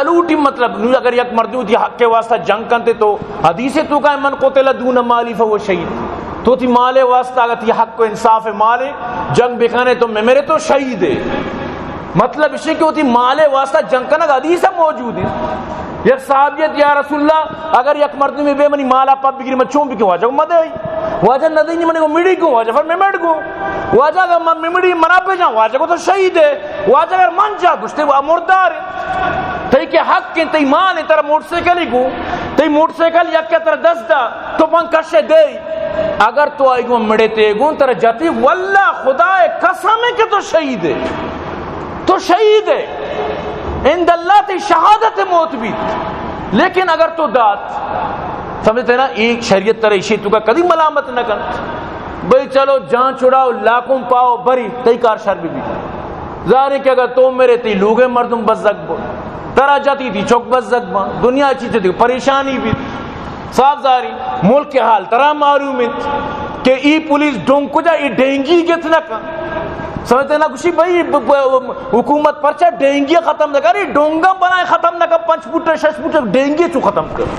نلوٹی مطلب اگر یک مردوں دی حق کے واسطہ جنگ کرتے تو حدیث تو کا من قتل دون مالی فهو شہید تو تی مال واسطہ اگر تی حق کو انصاف مال جنگ بکانے تو میرے تو شہید ہے مطلب اس کہ تی مال واسطہ جنگ کرنا حدیث موجود ہے یک صحابیت یا رسول اللہ اگر یک مردوں میں بے منی مالا پاپ بگری میں چون بھی کیوں واجہ مدد آئی واجہ ندی نہیں منی کو میڑی کو واجہ پھر میں میڑ کو واجہ اگر میں میڑی منا پہ جاؤں واجہ کو تو شہید ہے واجہ اگر من جا گشتے وہ مردار ہے تی کہ حق کے تی مان تر موٹر سائیکل ہی کو تی موٹر سائیکل یک کے تر دست دا تو پن کشے دے اگر تو آئی گو مڑے تے گو تر جاتی واللہ خدا قسم ہے کہ تو شہید ہے تو شہید ہے عند اللہ تی شہادت موت بھی لیکن اگر تو دات سمجھتے نا ایک شریعت ترہ اسی تو کا کدی ملامت نہ کر بھئی چلو جان چھڑاؤ لاکھوں پاؤ بری تی کار شر بھی ظاہر ہے کہ اگر تو میرے تی لوگے مردم بزدگ بو ترہ جاتی تھی چوک بزدگ با دنیا اچھی تھی پریشانی بھی صاف ظاہری ملک کے حال ترہ معلوم ہے کہ ای پولیس ڈونگ کجا ای ڈینگی کتنا کا سمجھتے نا کچھ بھئی حکومت پرچہ ڈینگی ختم نہ کری ڈونگا بنائے ختم نہ کر 5 فٹ 6 فٹ ڈینگی چو ختم کر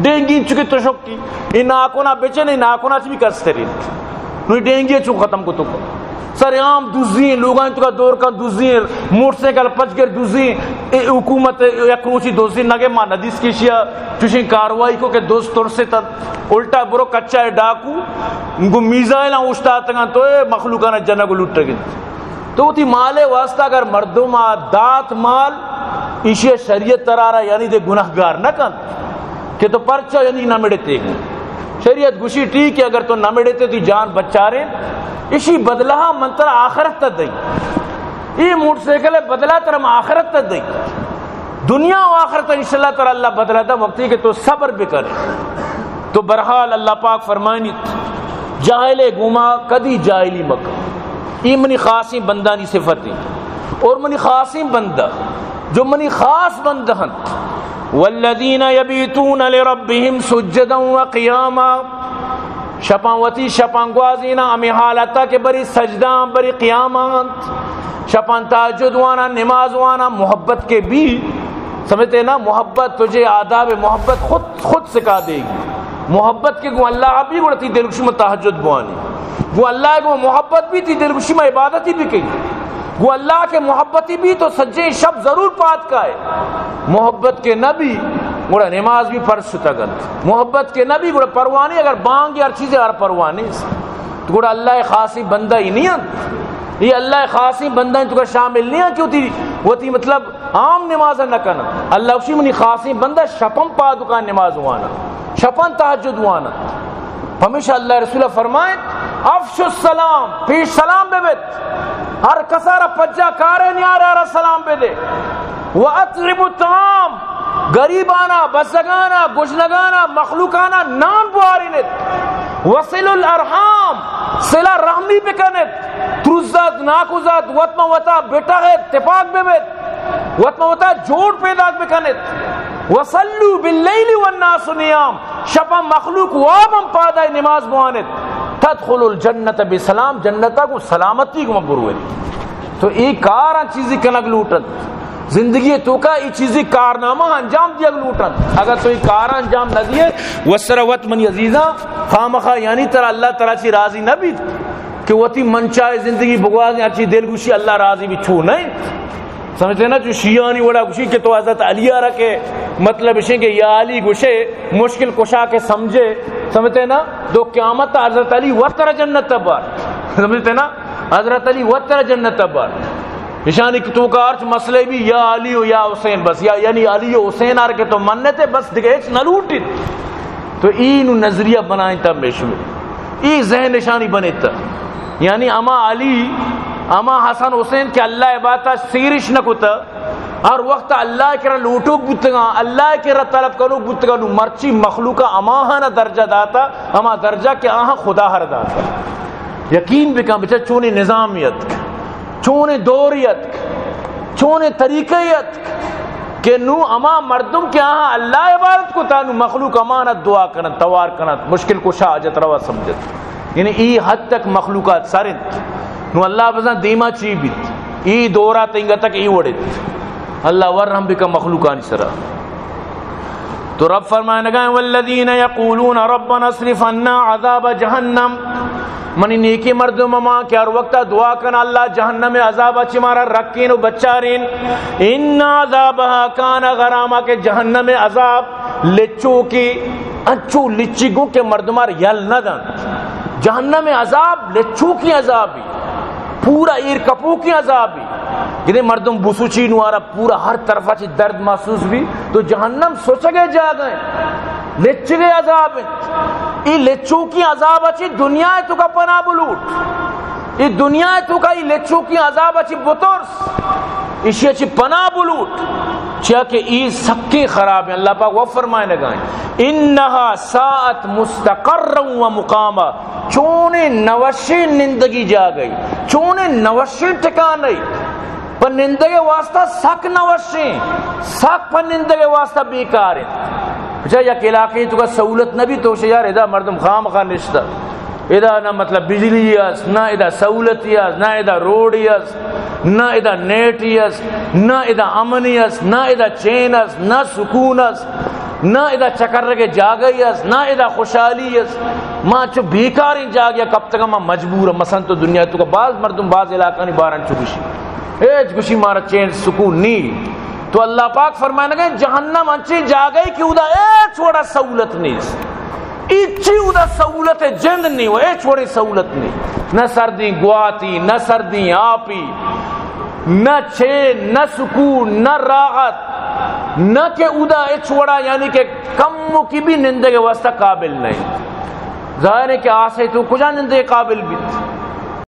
ڈینگی چکی تو شکتی ای ناکونا بیچے نہیں ناکونا چی بھی کرستے رہی نوی ڈینگی چو ختم کو تو کر سر عام دوزین لوگاں تو کا دور کا دوزین موٹر سائیکل پچ گر دوزین حکومت یا کروچی دوزین نگے ماں ندیس کی شیعہ چوشیں کاروائی کو کہ دوست طور سے تد الٹا برو کچا ہے ڈاکو ان کو میزائل اوشتا تنگا تو مخلوقانا جنہ کو لوٹ گئے تو تی مال واسطہ اگر مردوں ما دات مال ایشی شریعت ترارا یعنی دے گناہگار نہ کن کہ تو پرچہ یعنی نہ مڑتے گئے شریعت گوشی ٹھیک ہے اگر تو نہ مڑتے تی جان بچا رہے اسی بدلہ منتر آخرت تک دئی یہ موٹر سائیکل بدلہ ترم آخرت تک دئی دنیا و آخرت انشاءاللہ تعالی اللہ بدلہ دا وقت ہے کہ تو صبر بھی کرے تو برحال اللہ پاک فرمائنی جاہل گما کدی جاہلی مکہ یہ منی خاصی بندانی صفت ہے اور منی خاصی بندہ جو منی خاص بندہ ہیں والذین یبیتون لربہم سجدا وقیاما شپانوتی شپانگوازینا امی حالتا کے بری سجدان بری قیامات شپان تہجد وانا نماز وانا محبت کے بھی سمجھتے نا محبت تجھے آداب محبت خود سکھا دے گی محبت کے گو اللہ بھی گوڑتی دلکشی میں تہجد بوانی گو اللہ کو محبت بھی تھی دلکشی میں عبادتی بھی کہی گو اللہ کے محبتی بھی تو سجے شب ضرور پات کا ہے محبت کے نبی گوڑا نماز بھی فرض شتا گند محبت کے نبی گوڑا پروانی اگر بانگ یا چیزیں ہر پروانی تو گوڑا اللہ خاصی بندہ ہی نہیں ہے یہ اللہ خاصی بندہ تو کا شامل نہیں ہے کیوں تھی وہ تھی مطلب عام نماز نہ کرنا اللہ اسی منی خاصی بندہ شپم پا دکان نماز وانا شپن تہجد وانا ہمیشہ اللہ رسول فرمائے افش السلام پیش سلام بے بیت ہر کسارا پجا کارے نیارا سلام بے دے وَأَطْعِمُ الطَّعَامَ غریبانا بسگانا گشنگانا مخلوقانا نان بوارینت وصل الارحام صلہ رحمی بکنت ترزت ناکوزت وطمہ وطا بیٹا ہے اتفاق بے بیت وطمہ وطا جوڑ پیدا بکنت وصلو باللیل والناس نیام شپا مخلوق وابم پادائی نماز بوانت تدخل الجنت بسلام جنتا کو سلامتی کو مبروئے تو ایک کاران چیزی کنگ لوٹت زندگی تو کا یہ چیزی کارنامہ انجام دیا لوٹن اگر تو یہ کار انجام نہ دیے وسروت من عزیزاں خامخواہ یعنی ترا اللہ تعالی سے راضی نہ بھی کہ وہ تی من چاہے زندگی بگواز اچھی دل گوشی اللہ راضی بھی چھو نہیں سمجھتے نا جو شیعانی وڑا گوشی کہ تو حضرت علی رکھے مطلب اسے کہ یا علی گوشے مشکل کشا کے سمجھے سمجھتے نا دو قیامت حضرت علی وطر جنت تبار سمجھتے نا حضرت علی وطر جنت تبار نشانی کہ تو کا ارچ مسئلے بھی یا علی و یا حسین بس یا یعنی علی و حسین آر کے تو منتے بس دگیچ نہ لوٹی تو اینو نظریہ بنائیں تب بشمل ای ذہن نشانی بنے تب یعنی اما علی اما حسن حسین کہ اللہ عبادتا سیرش نہ کتا ہر وقت اللہ کے لوٹو بتگا اللہ کے طلب کرو بتگا نو مرچی مخلوقہ اما نہ درجہ داتا اما درجہ کہ آہاں خدا ہر داتا یقین بکا بچہ چونے نظامیت چونے دوریت چونے طریقیت کہ نو اما مردم کے آہاں اللہ عبادت کو تا نو مخلوق امانت دعا کنت توار کنت مشکل کو شاہجت روا سمجھت یعنی ای حد تک مخلوقات سارت نو اللہ بزن دیما چی بیت ای دورا تنگا تک ای وڑت اللہ ورحم بکا مخلوقانی سرا. تو رب فرمائے لگا والذین یقولون ربنا اصرف عنا عذاب جہنم، منی نیکی مردم ماں کہ ہر وقت دعا کرنا اللہ جہنم عذاب اچھی مارا رکھین و بچارین. ان عذابها کان غراما، کہ جہنم عذاب لچو کی اچھو لچی گو کہ مردمار یل نہ دن. جہنم عذاب لچو کی عذابی، پورا ایر کپو کی عذابی، جنہیں مردم بسوچی نوارا پورا ہر طرف اچھی درد محسوس بھی. تو جہنم سوچ گئے جا گئے لچ گئے عذاب. ای لچو کی عذاب اچھی دنیا ہے تو کا پناہ بلوٹ، ای دنیا ہے تو کا ای لچو کی عذاب اچھی بطرس، اسی اچھی پناہ بلوٹ چاہ کہ ای سکی خراب ہیں. اللہ پاک وہ فرمائے لگائیں انہا ساعت مستقر و مقامہ، چونے نوشی نندگی جا گئی، چونے نوشی ٹکان نہیں. پر نندگے واسطہ سک نوشی، سک پر نندگے واسطہ بیکار ہیں. اچھا یک علاقے تو کا سہولت نبی تو یار ادا مردم خام خان نشتہ، ادا نہ مطلب بجلی یس، نہ ادا سہولت یس، نہ ادا روڈ یس، نہ ادا نیٹ یس، نہ ادا امن یس، نہ ادا چین یس، نہ سکون یس، نہ ادا چکر رگے جاگئی یس، نہ ادا خوشحالی یس. ماں چو بیکار ہی جا گیا کب تک ماں مجبور مثلا تو دنیا تو کا بعض مردم بعض علاقہ نہیں بارن چکشی ایج گشی مارا چین سکون نہیں. تو اللہ پاک فرمانے گئے جہنم انچی جا گئی کہ ادا اے چھوڑا سہولت نہیں، اچھی ادا سہولت جند نہیں ہو، اے چھوڑی سہولت نہیں. نہ سردی گواتی، نہ سردی آپی، نہ چین، نہ سکون، نہ راحت، نہ کہ ادا اے چھوڑا یعنی کہ کم کی بھی نندے کے واسطہ قابل نہیں. ظاہر ہے کہ آسے تو کجا نندے قابل بھی